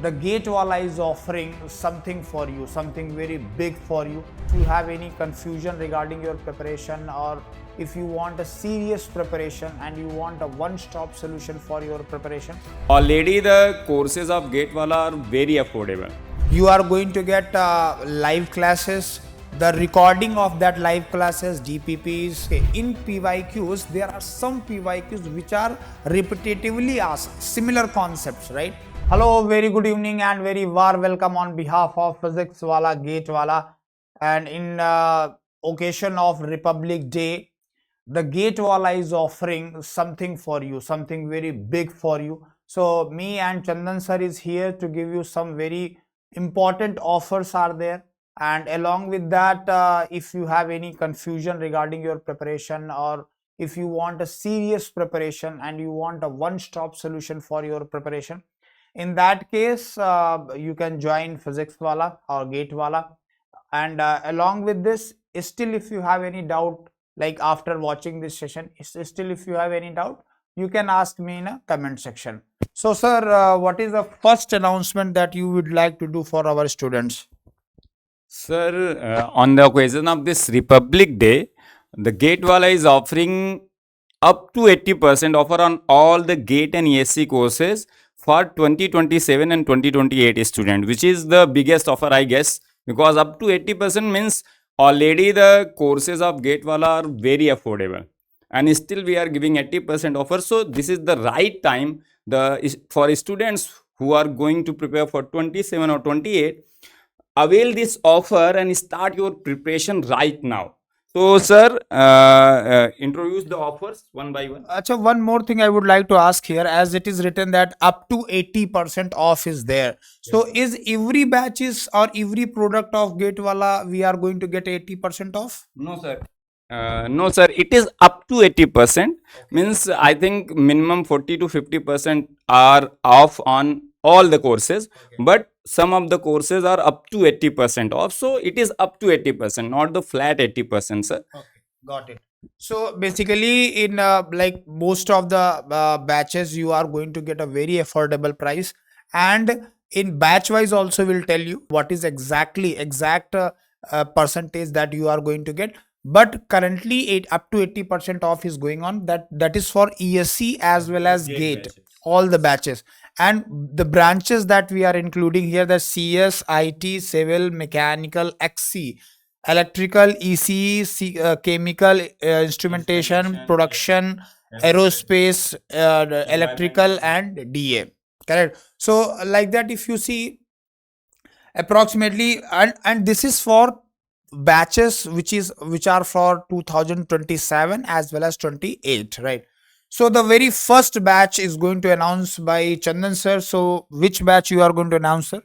the GATE Wallah is offering something for you, something very big for you. If you have any confusion regarding your preparation, or if you want a serious preparation and you want a one-stop solution for your preparation, Already the courses of GATE Wallah are very affordable. you are going to get live classes, the recording of that live classes, DPPs. In PYQs, there are some PYQs which are repetitively asked, similar concepts, right? Hello, very good evening and very warm welcome on behalf of Physics Wallah, GATE Wallah, and in occasion of Republic Day, the GATE Wallah is offering something for you, something very big for you. So me and Chandan sir is here to give you some very important offers are there, and along with that, if you have any confusion regarding your preparation, or if you want a serious preparation and you want a one-stop solution for your preparation, in that case you can join Physics Wallah or GATE Wallah. And along with this, still if you have any doubt, like after watching this session, still if you have any doubt, you can ask me in a comment section. So sir, what is the first announcement that you would like to do for our students? Sir, on the occasion of this Republic Day, the GATE Wallah is offering up to 80% offer on all the GATE and ESC courses for 2027 and 2028 student, which is the biggest offer, I guess, because up to 80% means already the courses of GATE Wallah are very affordable, and still we are giving 80% offer. So this is the right time for students who are going to prepare for 27 or 28. Avail this offer and start your preparation right now. So sir, introduce the offers one by one. Acha, one more thing I would like to ask here, as it is written that up to 80% off is there. So is every batches or every product of GATE Wallah we are going to get 80% off? No sir. No sir, it is up to 80%. Means I think minimum 40 to 50% are off on all the courses, but some of the courses are up to 80% off. So it is up to 80%, not the flat 80%, sir. Okay, got it. So basically in like most of the batches, you are going to get a very affordable price, and in batch wise also will tell you what is exact percentage that you are going to get. But currently up to 80% off is going on. That is for ESC as well as GATE, all the batches. And the branches that we are including here, the CS, IT, Civil, Mechanical, XC, Electrical, ECE, Chemical, Instrumentation, Production, Aerospace, Electrical, and DA. Correct. So like that, if you see approximately, and this is for batches which are for 2027 as well as 28, right? So the very first batch is going to announce by Chandan sir. So which batch you are going to announce, sir?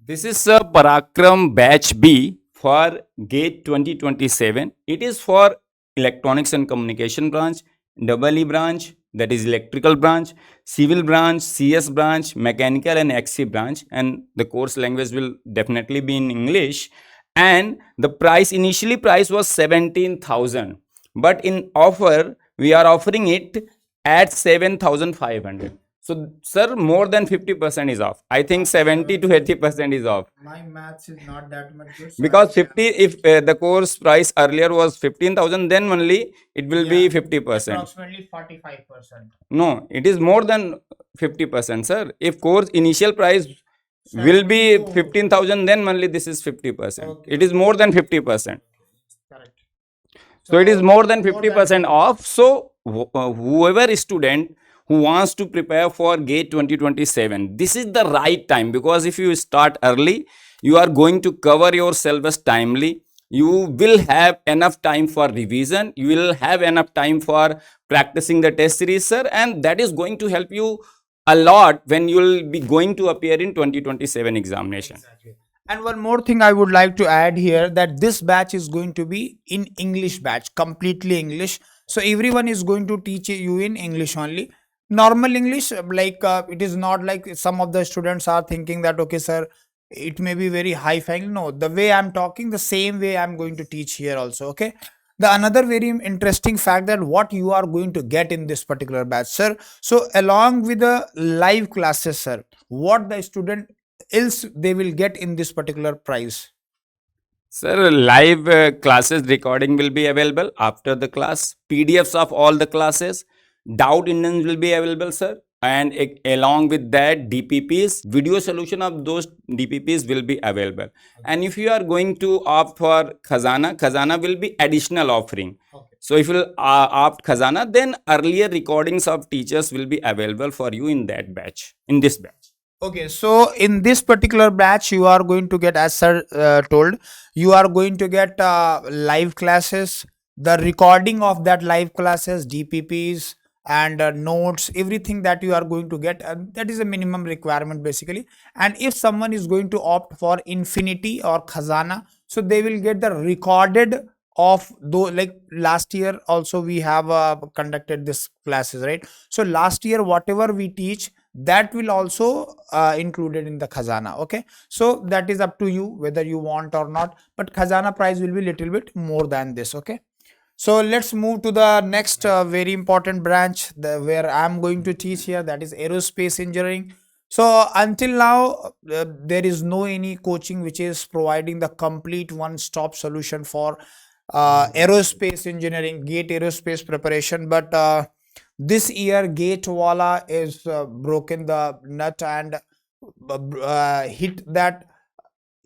This is a Parakram batch B for GATE 2027. It is for electronics and communication branch, EE branch, that is electrical branch, civil branch, CS branch, mechanical and XC branch, and the course language will definitely be in English. And the initially price was 17,000, but in offer we are offering it at 7,500. So sir, more than 50% is off. I think 70 to 80% is off. My maths is not that much good, Because 50, if the course price earlier was 15,000, then only it will be 50%. approximately 45%. No, it is more than 50%, sir. If course initial price will be 15,000, then only this is 50%. Okay. It is more than 50%. Correct. So it is more than 50% off. So whoever student who wants to prepare for GATE 2027, this is the right time, because if you start early, you are going to cover your syllabus timely. You will have enough time for revision. You will have enough time for practicing the test series, sir, and that is going to help you a lot when you will be going to appear in 2027 examination. Exactly. And one more thing I would like to add here, that this batch is going to be in English batch, completely English. So everyone is going to teach you in English only. Normal English, like it is not like some of the students are thinking that, okay, sir, it may be very high-fi. No, the way I'm talking, the same way I'm going to teach here also, okay? The another very interesting fact that what you are going to get in this particular batch, sir. So along with the live classes, sir, what the student else they will get in this particular price? Sir, live classes recording will be available after the class. PDFs of all the classes. Doubt Indians will be available, sir. And along with that, DPPs, video solution of those DPPs will be available. And if you are going to opt for Khazana, Khazana will be additional offering. Okay. So if you opt Khazana, then earlier recordings of teachers will be available for you in that batch, in this batch. Okay, so in this particular batch, you are going to get, as sir told, you are going to get live classes, the recording of that live classes, DPPs, and notes, everything that you are going to get. And that is a minimum requirement basically. And if someone is going to opt for Infinity or Khazana, so they will get the recorded of though, like last year also we have conducted this classes, right? So last year whatever we teach, that will also included in the Khazana. Okay, so that is up to you whether you want or not, but Khazana price will be little bit more than this. Okay, so let's move to the next very important branch where I'm going to teach here, that is aerospace engineering. So until now there is no any coaching which is providing the complete one-stop solution for aerospace engineering, GATE aerospace preparation, but this year GATE Wallah is broken the nut and hit that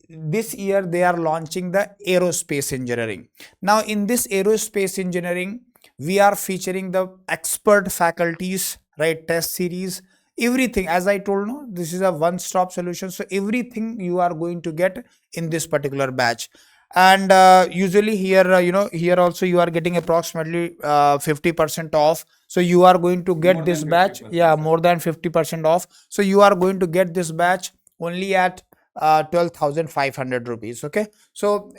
this year they are launching the aerospace engineering. Now in this aerospace engineering, we are featuring the expert faculties, right? Test series, everything. As I told you, this is a one-stop solution. So everything you are going to get in this particular batch. And usually here, here also you are getting approximately 50% off. So you are going to get this batch, yeah, more than 50% off. So you are going to get this batch only at 12,500 rupees. Okay, so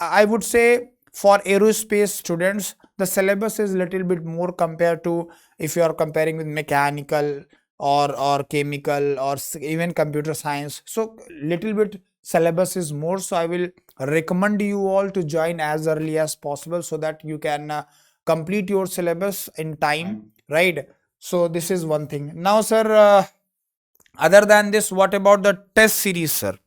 I would say for aerospace students the syllabus is little bit more compared to if you are comparing with mechanical or chemical or even computer science. So little bit syllabus is more, so I will recommend you all to join as early as possible so that you can complete your syllabus in time, right? So this is one thing. Now sir, other than this, what about the test series, sir?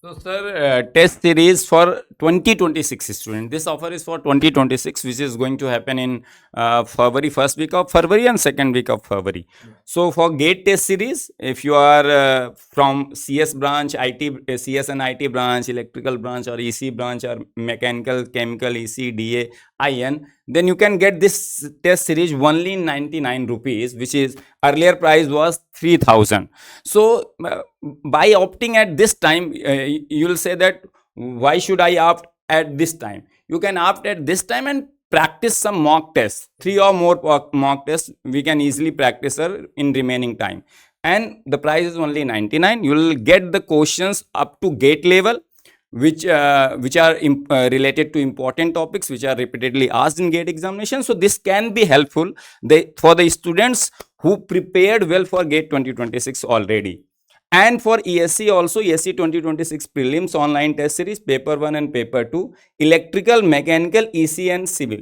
So, sir, test series for 2026 students. This offer is for 2026, which is going to happen in February, first week of February and second week of February. Yeah. So, for GATE test series, if you are from CS branch, IT, CS and IT branch, electrical branch, or EC branch, or mechanical, chemical, EC, DA, IN, then you can get this test series only in 99 rupees, which is earlier price was 3000. So, by opting at this time, you will say that why should I opt at this time? You can opt at this time and practice some mock tests, 3 or more mock tests we can easily practice in remaining time, and the price is only 99. You will get the questions up to GATE level, which are related to important topics which are repeatedly asked in GATE examination. So this can be helpful for the students who prepared well for GATE 2026 already. And for ESC also, ESC 2026 prelims online test series, paper 1 and paper 2, electrical, mechanical, EC and civil.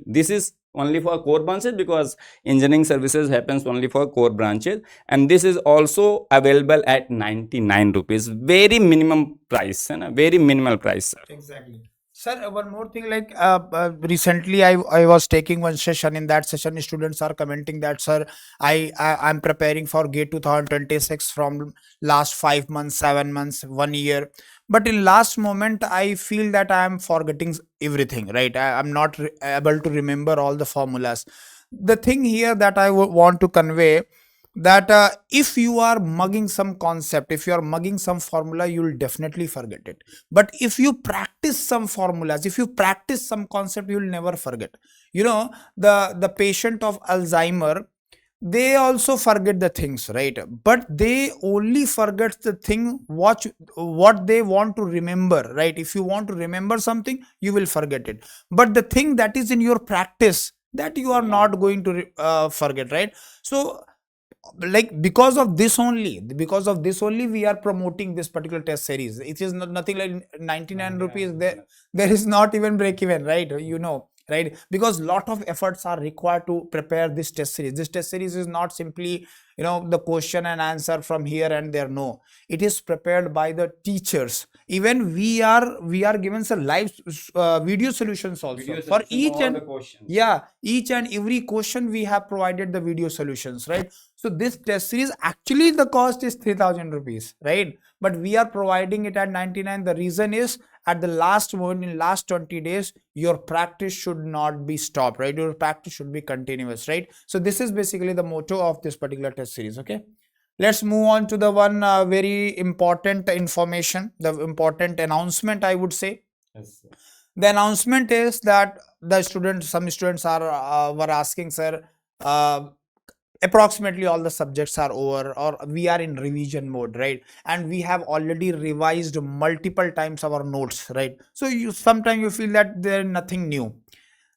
This is only for core branches because engineering services happens only for core branches, and this is also available at 99 rupees. Very minimum price, and a very minimal price, sir. Exactly. Sir, one more thing, like recently I was taking one session. In that session, students are commenting that, sir, I'm preparing for GATE 2026 from last 5 months, 7 months, 1 year. But in last moment, I feel that I am forgetting everything, right? I'm not able to remember all the formulas. The thing here that I want to convey, that if you are mugging some concept, if you are mugging some formula, you will definitely forget it. But if you practice some formulas, if you practice some concept, you will never forget. The patient of Alzheimer, they also forget the things, right? But they only forget the thing what they want to remember, right? If you want to remember something, you will forget it, but the thing that is in your practice, that you are not going to forget, right? So like because of this only we are promoting this particular test series. It is nothing like 99 rupees. There is not even break even, right? Right? Because lot of efforts are required to prepare this test series. This test series is not simply the question and answer from here and there. No, it is prepared by the teachers. Even we are given some live video solutions also for each and yeah, each and every question we have provided the video solutions, right? So this test series, actually the cost is 3,000 rupees, right? But we are providing it at 99. The reason is, at the last moment, in last 20 days, your practice should not be stopped, right? Your practice should be continuous, right? So this is basically the motto of this particular test series. Okay, let's move on to the one very important information, the important announcement, I would say. Yes, sir. The announcement is that some students were asking, sir, approximately all the subjects are over, or we are in revision mode, right? And we have already revised multiple times our notes, right? So sometimes you feel that there is nothing new.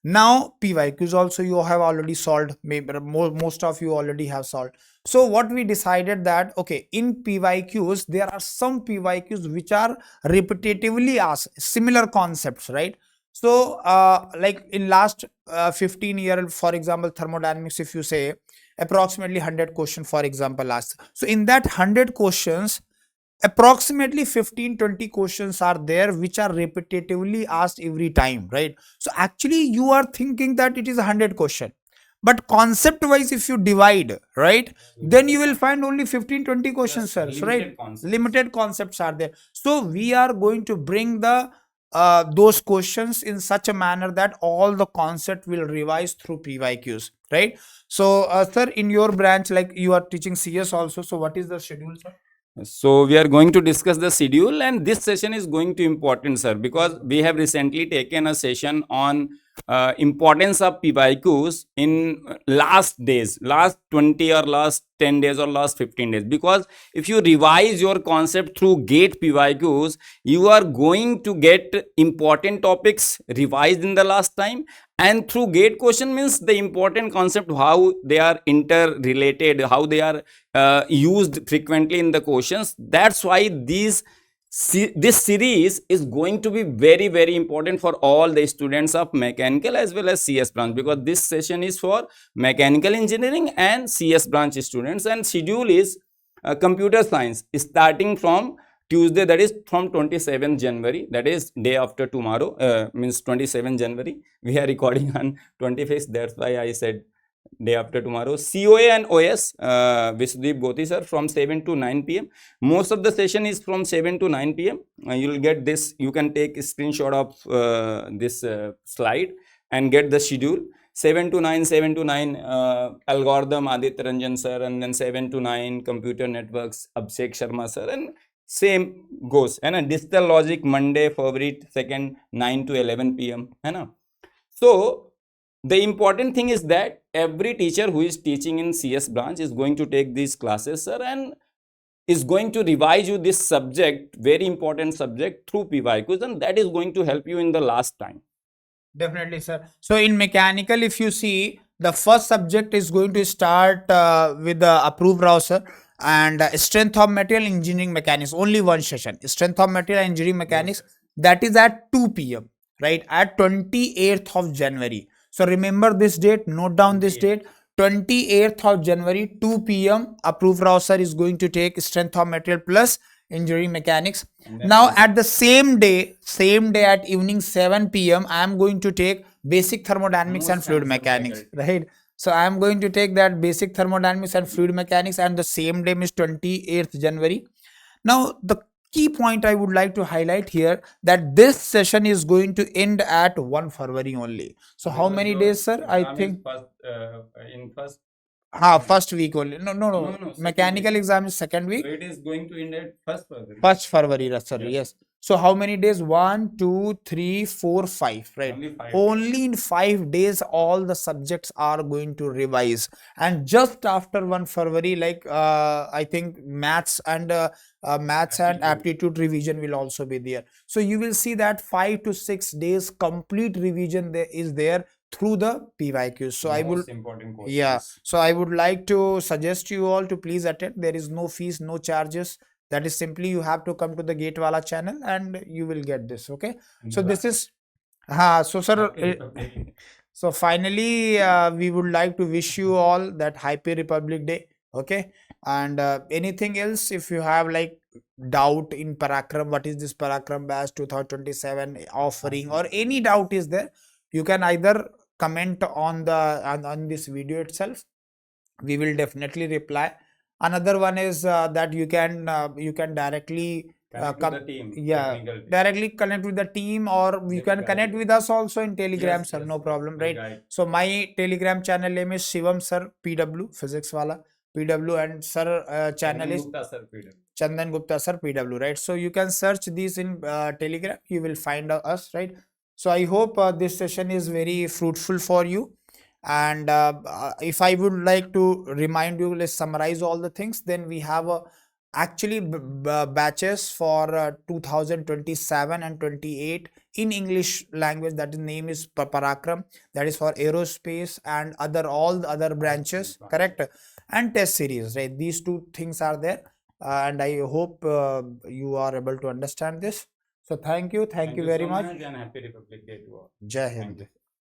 Now PYQs also you have already solved, maybe most of you already have solved. So what we decided that, okay, in PYQs there are some PYQs which are repetitively asked similar concepts, right? So like in last 15 years, for example, thermodynamics, if you say, approximately 100 question for example asked. So in that 100 questions, approximately 15-20 questions are there which are repetitively asked every time, right? So actually you are thinking that it is 100 question, but concept wise if you divide, right, then you will find only 15-20 questions, sir, right? Limited concepts are there. So we are going to bring the those questions in such a manner that all the concept will revise through PYQs, right? So sir, in your branch, like you are teaching CS also, so what is the schedule, sir? So we are going to discuss the schedule, and this session is going to important, sir, because we have recently taken a session on importance of PYQs in last days, last 20 or last 10 days or last 15 days. Because if you revise your concept through GATE PYQs, you are going to get important topics revised in the last time, and through GATE question means the important concept, how they are interrelated, how they are used frequently in the questions. That's why this series is going to be very, very important for all the students of mechanical as well as CS branch, because this session is for mechanical engineering and CS branch students. And schedule is computer science starting from Tuesday, that is from 27th January, that is day after tomorrow, means 27th January. We are recording on 25th, that's why I said day after tomorrow. COA and OS, Vishdeep Gothi sir, from 7 to 9 p.m. Most of the session is from 7 to 9 p.m. You will get this, you can take a screenshot of this slide and get the schedule. 7 to 9, 7 to 9 algorithm, Aditya Ranjan sir, and then 7 to 9 computer networks, Abhishek Sharma sir, and same goes. And a digital logic, Monday, February 2nd, 9 to 11 p.m. So the important thing is that every teacher who is teaching in CS branch is going to take these classes, sir, and is going to revise you this subject, very important subject, through PYQs, and that is going to help you in the last time. Definitely, sir. So in mechanical, if you see, the first subject is going to start with the approved browser and strength of material engineering mechanics. Only one session, strength of material engineering mechanics. Yes. That is at 2 p.m. right, at 28th of January. So remember this date. Note down this date. 28th of January, 2 p.m. approved browser is going to take strength of material plus engineering mechanics. Now at the same day at evening 7 p.m. I am going to take basic thermodynamics and fluid mechanics, right? So I am going to take that basic thermodynamics and fluid mechanics, and the same day is 28th January. Now the key point I would like to highlight here, that this session is going to end at 1 February only. So how many days, sir? I think first week only. No. Mechanical exam is second week. So it is going to end at 1st February. 1st February, sorry, yes. So how many days? 1, 2, 3, 4, 5, right? Only in 5 days all the subjects are going to revise. And just after 1 February, like I think maths and aptitude revision will also be there. So you will see that 5 to 6 days complete revision there is there through the PYQs. So so I would like to suggest you all to please attend. There is no fees, no charges. That is simply you have to come to the GATE Wallah channel and you will get this. Okay. So this is so sir, so finally we would like to wish you all that Happy Republic Day. Okay, and anything else, if you have like doubt in Parakram, what is this Parakram batch 2027 offering, or any doubt is there, you can either comment on on this video itself. We will definitely reply. Another one is that you can directly Connect with the team, yeah, technical team. directly connect with the team, or you They'll can guide connect you. with us also in Telegram, Yes, sir. yes, No yes. problem, They'll right? guide. So my Telegram channel name is Shivam sir PW Physics Wala PW, and sir channel Chandan is Gupta sir, PW. Chandan Gupta sir PW, right? So you can search these in Telegram, you will find us, right? So I hope this session is very fruitful for you. And if I would like to remind you, let's summarize all the things. Then we have actually batches for 2027 and 28 in English language. That name is Parakram. That is for aerospace and other all the other branches, correct? And test series, right? These two things are there, and I hope you are able to understand this. So thank you Thank you you very so much. much and happy Republic Day to all. Jai Thank Hind. you.